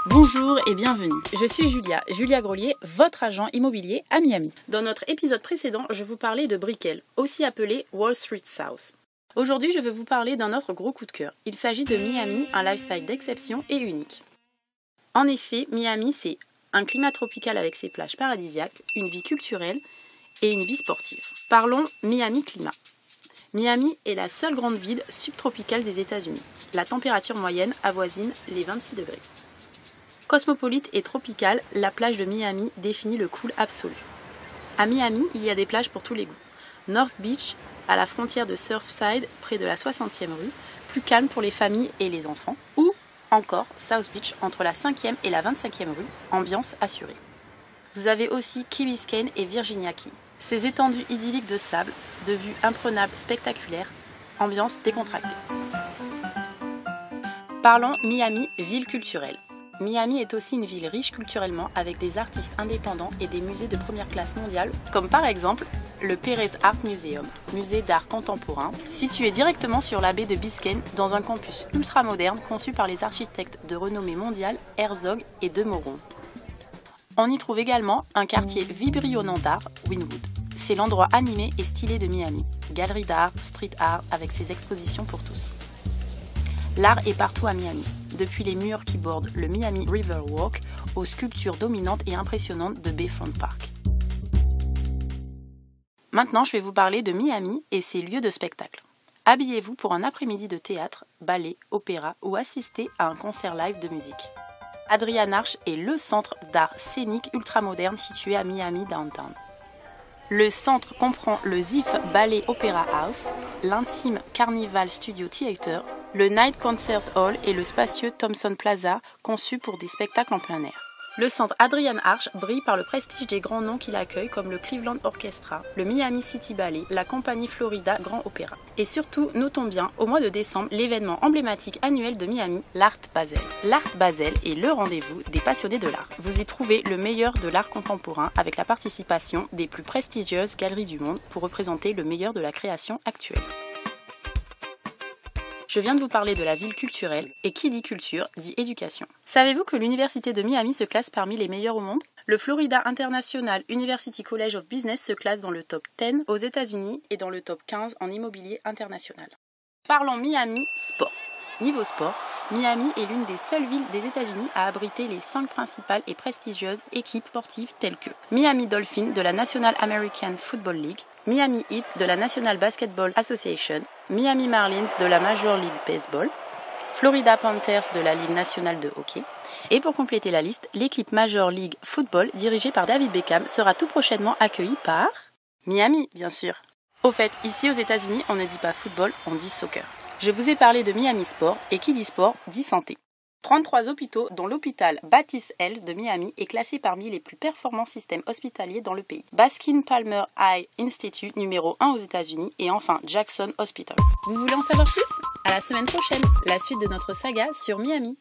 Bonjour et bienvenue, je suis Julia Grolier, votre agent immobilier à Miami. Dans notre épisode précédent, je vous parlais de Brickell, aussi appelé Wall Street South. Aujourd'hui, je vais vous parler d'un autre gros coup de cœur. Il s'agit de Miami, un lifestyle d'exception et unique. En effet, Miami, c'est un climat tropical avec ses plages paradisiaques, une vie culturelle et une vie sportive. Parlons Miami climat. Miami est la seule grande ville subtropicale des États-Unis. La température moyenne avoisine les 26 degrés. Cosmopolite et tropicale, la plage de Miami définit le cool absolu. À Miami, il y a des plages pour tous les goûts. North Beach, à la frontière de Surfside, près de la 60e rue, plus calme pour les familles et les enfants. Ou encore South Beach, entre la 5e et la 25e rue, ambiance assurée. Vous avez aussi Key Biscayne et Virginia Key. Ces étendues idylliques de sable, de vues imprenables spectaculaires, ambiance décontractée. Parlons Miami, ville culturelle. Miami est aussi une ville riche culturellement avec des artistes indépendants et des musées de première classe mondiale, comme par exemple le Perez Art Museum, musée d'art contemporain, situé directement sur la baie de Biscayne dans un campus ultra moderne conçu par les architectes de renommée mondiale Herzog et de Meuron. On y trouve également un quartier vibrillonnant d'art, Wynwood. C'est l'endroit animé et stylé de Miami, galerie d'art, street art avec ses expositions pour tous. L'art est partout à Miami, depuis les murs qui bordent le Miami River Walk aux sculptures dominantes et impressionnantes de Bayfront Park. Maintenant, je vais vous parler de Miami et ses lieux de spectacle. Habillez-vous pour un après-midi de théâtre, ballet, opéra ou assistez à un concert live de musique. Adrian Arch est le centre d'art scénique ultramoderne situé à Miami Downtown. Le centre comprend le ZIF Ballet Opera House, l'intime Carnival Studio Theater, le Night Concert Hall et le spacieux Thompson Plaza, conçu pour des spectacles en plein air. Le centre Adrian Arch brille par le prestige des grands noms qu'il accueille comme le Cleveland Orchestra, le Miami City Ballet, la compagnie Florida Grand Opéra. Et surtout, notons bien, au mois de décembre, l'événement emblématique annuel de Miami, l'Art Basel. L'Art Basel est le rendez-vous des passionnés de l'art. Vous y trouvez le meilleur de l'art contemporain avec la participation des plus prestigieuses galeries du monde pour représenter le meilleur de la création actuelle. Je viens de vous parler de la ville culturelle, et qui dit culture, dit éducation. Savez-vous que l'université de Miami se classe parmi les meilleures au monde ? Le Florida International University College of Business se classe dans le top 10 aux États-Unis et dans le top 15 en immobilier international. Parlons Miami sport. Niveau sport, Miami est l'une des seules villes des États-Unis à abriter les 5 principales et prestigieuses équipes sportives telles que Miami Dolphins de la National American Football League, Miami Heat de la National Basketball Association, Miami Marlins de la Major League Baseball, Florida Panthers de la Ligue nationale de hockey. Et pour compléter la liste, l'équipe Major League Football dirigée par David Beckham sera tout prochainement accueillie par Miami, bien sûr. Au fait, ici aux États-Unis, on ne dit pas football, on dit soccer. Je vous ai parlé de Miami Sport, et qui dit sport, dit santé. 33 hôpitaux, dont l'hôpital Baptist Health de Miami, est classé parmi les plus performants systèmes hospitaliers dans le pays. Baskin Palmer Eye Institute, numéro 1 aux États-Unis, et enfin Jackson Hospital. Vous voulez en savoir plus ? À la semaine prochaine, la suite de notre saga sur Miami.